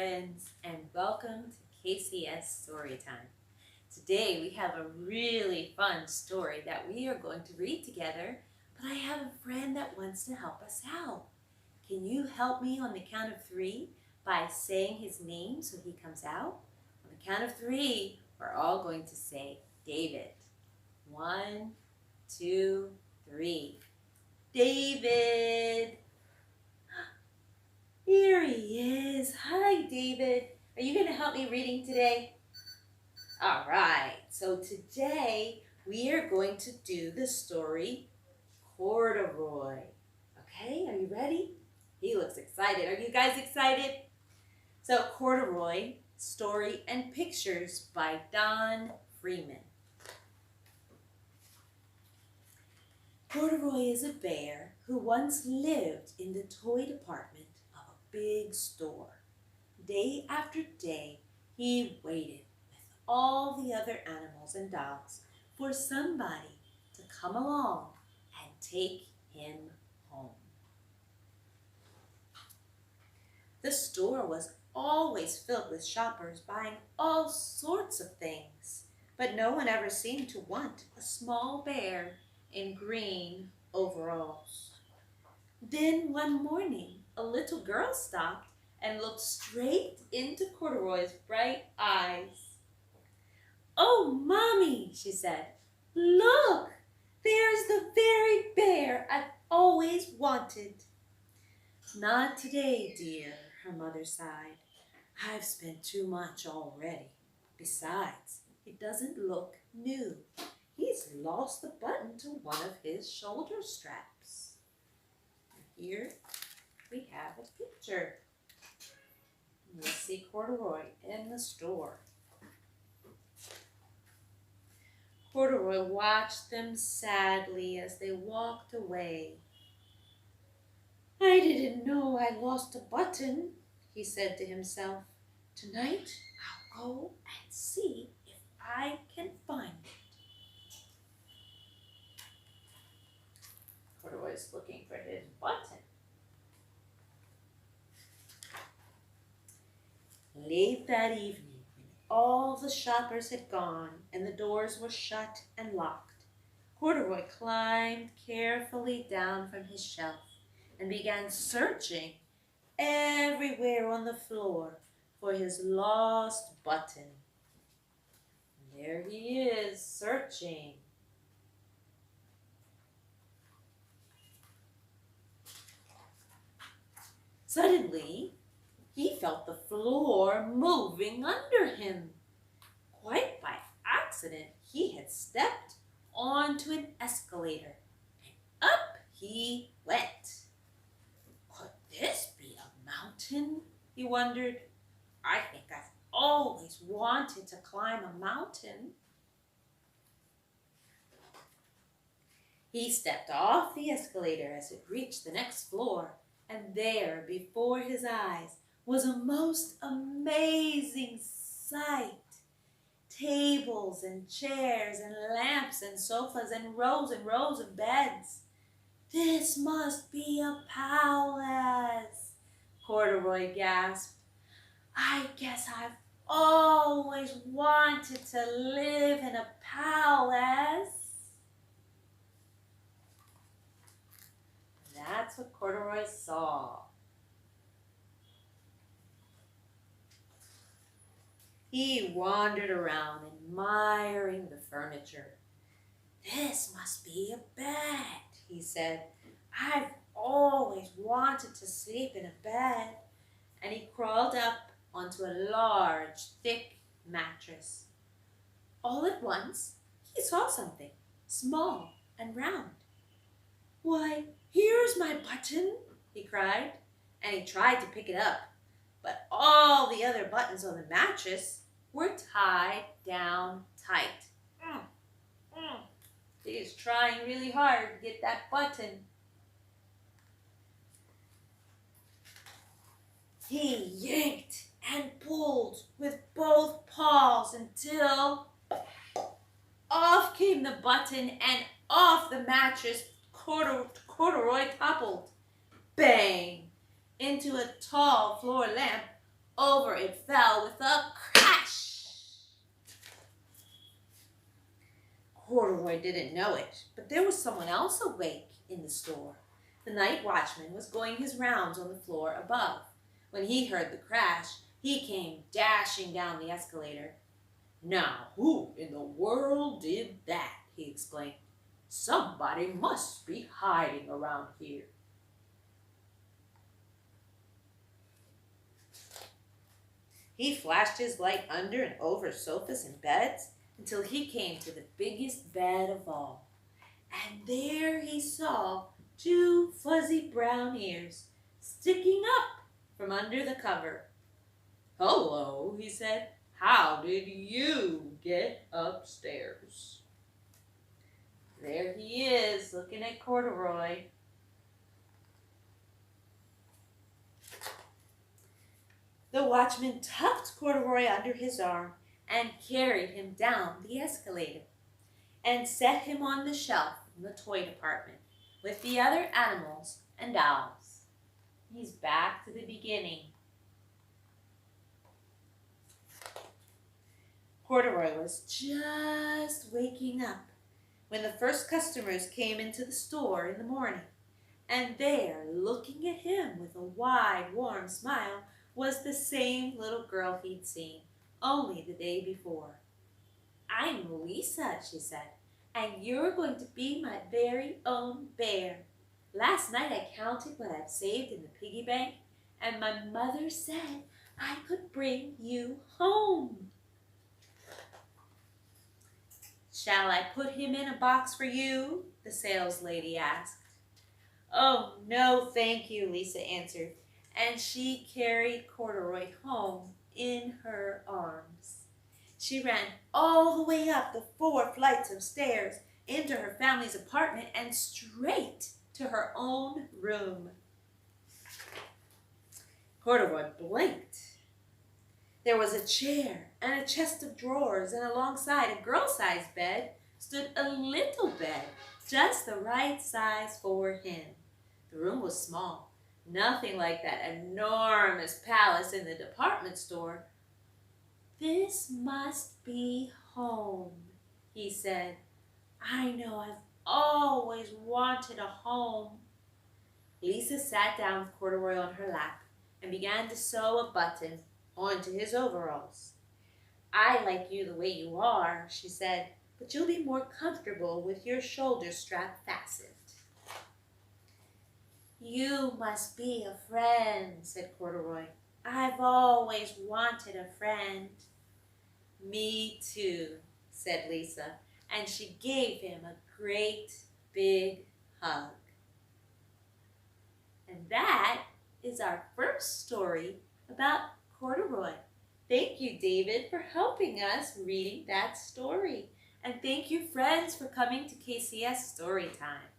friends, and welcome to KCS Storytime. Today we have a really fun story that we are going to read together, but I have a friend that wants to help us out. Can you help me on the count of 3 by saying his name so he comes out? On the count of 3, we're all going to say David. 1, 2, 3. David! Here he is. Hi, David. Are you going to help me reading today? All right. So today we are going to do the story Corduroy. Okay, are you ready? He looks excited. Are you guys excited? So Corduroy, Story and Pictures by Don Freeman. Corduroy is a bear who once lived in the toy department of a big store. Day after day, he waited with all the other animals and dogs for somebody to come along and take him home. The store was always filled with shoppers buying all sorts of things, but no one ever seemed to want a small bear in green overalls. Then one morning, a little girl stopped and looked straight into Corduroy's bright eyes. "Oh, Mommy," she said, "look, there's the very bear I've always wanted." "Not today, dear," her mother sighed. "I've spent too much already. Besides, it doesn't look new. He's lost the button to one of his shoulder straps." And here we have a picture. We'll see Corduroy in the store. Corduroy watched them sadly as they walked away. "I didn't know I lost a button," he said to himself. "Tonight I'll go and see if I can find it." Corduroy's looking for his button. Late that evening, when all the shoppers had gone and the doors were shut and locked, Corduroy climbed carefully down from his shelf and began searching everywhere on the floor for his lost button. And there he is, searching. Suddenly, he felt the floor moving under him. Quite by accident, he had stepped onto an escalator, and up he went. Could this be a mountain? He wondered. I think I've always wanted to climb a mountain. He stepped off the escalator as it reached the next floor, and there, before his eyes, was a most amazing sight. Tables and chairs and lamps and sofas and rows of beds. "This must be a palace," Corduroy gasped. "I guess I've always wanted to live in a palace." That's what Corduroy saw. He wandered around, admiring the furniture. "This must be a bed," he said. "I've always wanted to sleep in a bed." And he crawled up onto a large, thick mattress. All at once, he saw something small and round. "Why, here's my button," he cried, and he tried to pick it up. But all the other buttons on the mattress were tied down tight. He's trying really hard to get that button. He yanked and pulled with both paws until off came the button, and off the mattress Corduroy toppled. Bang! Into a tall floor lamp over it fell with a crash. Corduroy didn't know it, but there was someone else awake in the store. The night watchman was going his rounds on the floor above. When he heard the crash, he came dashing down the escalator. "Now, who in the world did that?" he exclaimed. "Somebody must be hiding around here." He flashed his light under and over sofas and beds until he came to the biggest bed of all. And there he saw 2 fuzzy brown ears sticking up from under the cover. "Hello," he said. "How did you get upstairs?" There he is, looking at Corduroy. The watchman tucked Corduroy under his arm and carried him down the escalator and set him on the shelf in the toy department with the other animals and dolls. He's back to the beginning. Corduroy was just waking up when the first customers came into the store in the morning, and there, looking at him with a wide, warm smile, was the same little girl he'd seen only the day before. "I'm Lisa," she said, "and you're going to be my very own bear. Last night I counted what I've saved in the piggy bank, and my mother said I could bring you home." "Shall I put him in a box for you?" the sales lady asked. "Oh, no, thank you," Lisa answered, and she carried Corduroy home in her arms. She ran all the way up the 4 flights of stairs into her family's apartment and straight to her own room. Corduroy blinked. There was a chair and a chest of drawers, and alongside a girl-sized bed stood a little bed, just the right size for him. The room was small, nothing like that enormous palace in the department store. "This must be home," he said. "I know I've always wanted a home." Lisa sat down with Corduroy on her lap and began to sew a button onto his overalls. "I like you the way you are," she said, "but you'll be more comfortable with your shoulder strap fastened." "You must be a friend," said Corduroy. "I've always wanted a friend." "Me too," said Lisa, and she gave him a great big hug. And that is our first story about Corduroy. Thank you, David, for helping us reading that story. And thank you, friends, for coming to KCS Storytime.